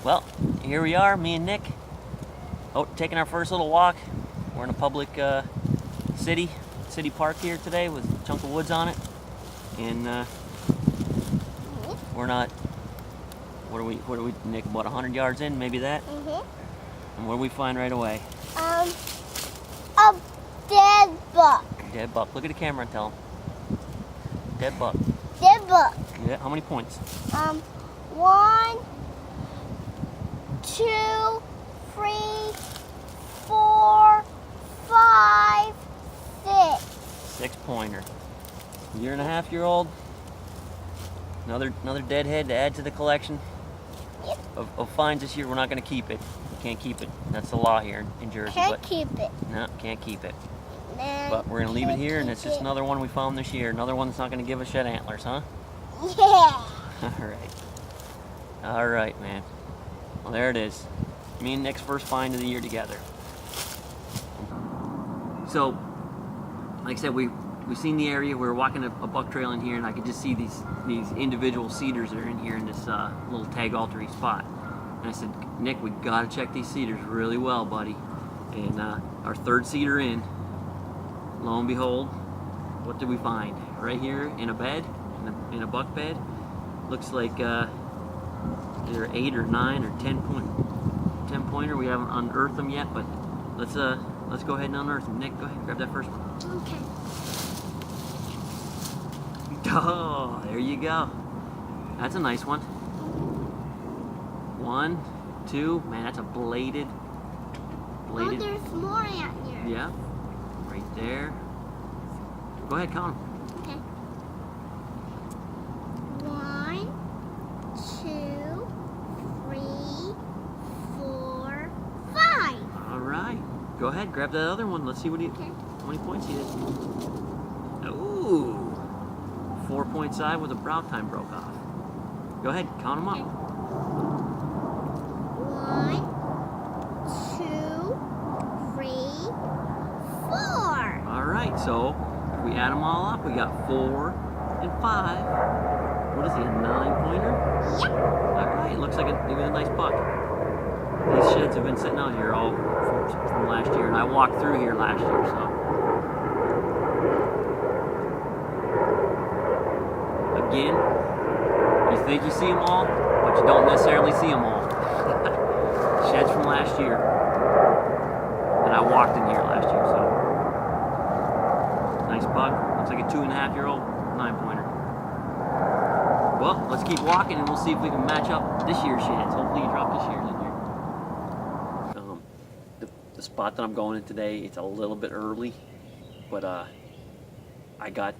Well, here we are, me and Nick, out taking our first little walk. We're in a public city park here today with a chunk of woods on it, and we're not. What are we, Nick? About 100 yards in, maybe that. And what do we find right away? A dead buck. Dead buck. Look at the camera and tell him. Dead buck. Dead buck. Yeah. How many points? 1, 2, 3, 4, 5, 6. 6-pointer. Year-and-a-half-year-old. Another deadhead to add to the collection. Yep. Of finds this year. We're not going to keep it. We can't keep it. That's the law here in Jersey. Can't keep it. No, can't keep it. Man, But we're going to leave it here, and it's just another one we found this year. Another one that's not going to give us shed antlers, huh? Yeah. All right, man. Well, there it is. Me and Nick's first find of the year together. So, like I said, we seen the area. We were walking a buck trail in here, and I could just see these individual cedars that are in here in this little tag altery spot. And I said, Nick, we got to check these cedars really well, buddy. And our third cedar in, lo and behold, what did we find? Right here in a bed, in a buck bed. Looks like either 8 or 9 or 10 pointer. We haven't unearthed them yet, but let's go ahead and unearth them. Nick, go ahead, grab that first one. Okay. Oh, there you go. That's a nice one. 1, 2. Man, that's a bladed. Oh, there's more antlers. Yeah, right there. Go ahead, count them. Okay. 1, 2, 3, 4, 5. All right. Go ahead, grab that other one. Let's see how many points he has. Ooh. 4-point side with a brow tine broke off. Go ahead, count them up. Okay. 1, 2, 3, 4. All right, so if we add them all up, we got 4 and 5. What is he, a 9-pointer? Yep. All right, looks like a nice buck. These sheds have been sitting out here all from last year, and I walked through here last year, so. Again, you think you see them all, but you don't necessarily see them all. Sheds from last year, and I walked in here last year, so. Nice buck. Looks like a 2.5-year-old 9-pointer. Well, let's keep walking, and we'll see if we can match up this year's sheds. Hopefully you drop this year's in here. The spot that I'm going in today, it's a little bit early, but I got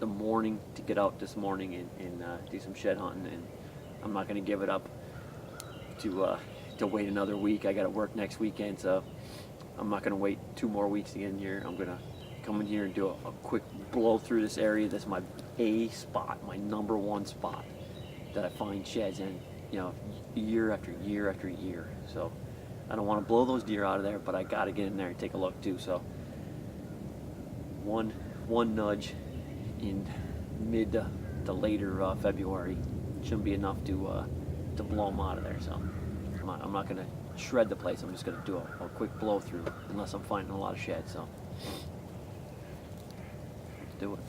the morning to get out this morning and do some shed hunting, and I'm not going to give it up to wait another week. I got to work next weekend, so I'm not going to wait 2 more weeks to get in here. I'm going to come in here and do a quick blow through this area. That's my A spot, my #1 spot that I find sheds in, you know, year after year after year. So I don't want to blow those deer out of there, but I got to get in there and take a look too. So one nudge in mid to later February shouldn't be enough to blow them out of there. So I'm not going to shred the place. I'm just going to do a quick blow through, unless I'm finding a lot of sheds. So let's do it.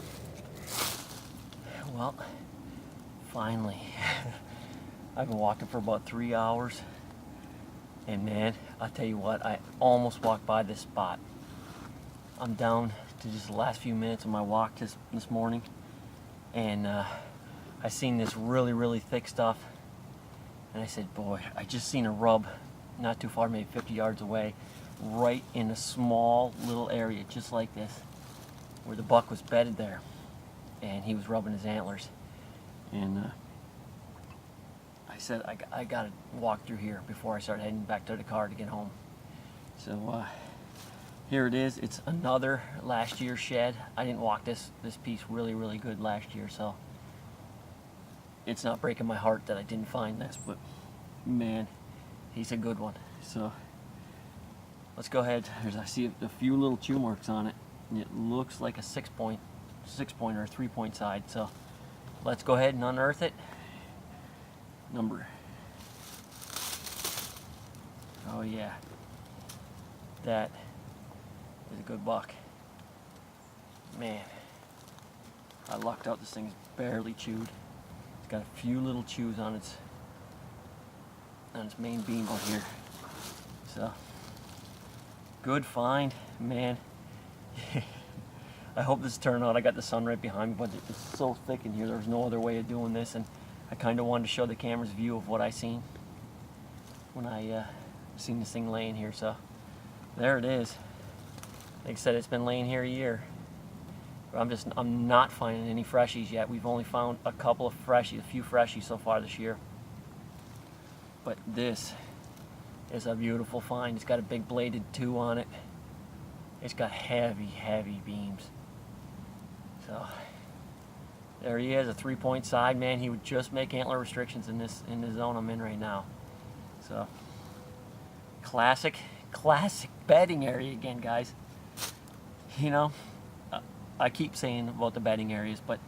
Well, finally, I've been walking for about 3 hours, and man, I'll tell you what, I almost walked by this spot. I'm down to just the last few minutes of my walk this morning, and I seen this really thick stuff, and I said, boy, I just seen a rub not too far, maybe 50 yards away, right in a small little area just like this, where the buck was bedded there, and he was rubbing his antlers. And I said, I gotta walk through here before I start heading back to the car to get home. So here it is. It's another last year shed. I didn't walk this piece really good last year, so it's not breaking my heart that I didn't find this, but man, he's a good one. So let's go ahead. I see a few little chew marks on it, and it looks like a 6-pointer or 3-point side. So let's go ahead and unearth it. Number Oh yeah, that is a good buck. Man, I lucked out. This thing's barely chewed. It's got a few little chews on its main beam out here. So, good find, man. I hope this turned out. I got the sun right behind me, but it's so thick in here. There's no other way of doing this, and I kind of wanted to show the camera's view of what I seen when I seen this thing laying here. So, there it is. Like I said, it's been laying here a year. I'm not finding any freshies yet. We've only found a couple of freshies, a few freshies so far this year. But this is a beautiful find. It's got a big bladed 2 on it. It's got heavy, heavy beams. So there he is, a 3-point side, man. He would just make antler restrictions in the zone I'm in right now. So classic bedding area again, guys. You know, I keep saying about the bedding areas, but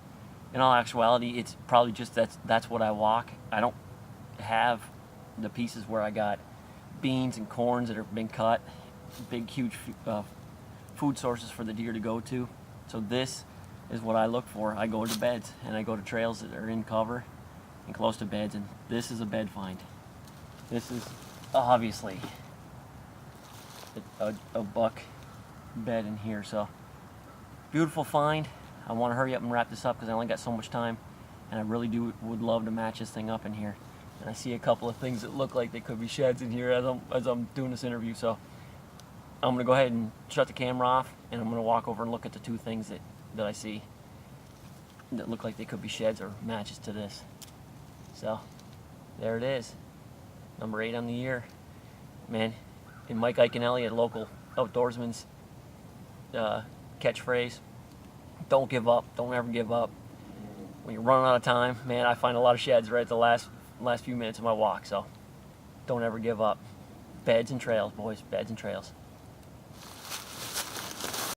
in all actuality, it's probably just that's what I walk. I don't have the pieces where I got beans and corns that have been cut, big, huge food sources for the deer to go to. So this is what I look for. I go to beds, and I go to trails that are in cover and close to beds, and this is a bed find. This is obviously a buck bed in here. So beautiful find. I want to hurry up and wrap this up because I only got so much time, and I really would love to match this thing up in here. And I see a couple of things that look like they could be sheds in here as I'm doing this interview. So I'm going to go ahead and shut the camera off, and I'm going to walk over and look at the 2 things that I see that look like they could be sheds or matches to this. So there it is, number 8 on the year. Man, and Mike Iaconelli, a local outdoorsman's catchphrase, don't give up, don't ever give up. When you're running out of time, man, I find a lot of sheds right at the last few minutes of my walk. So don't ever give up. Beds and trails, boys, beds and trails.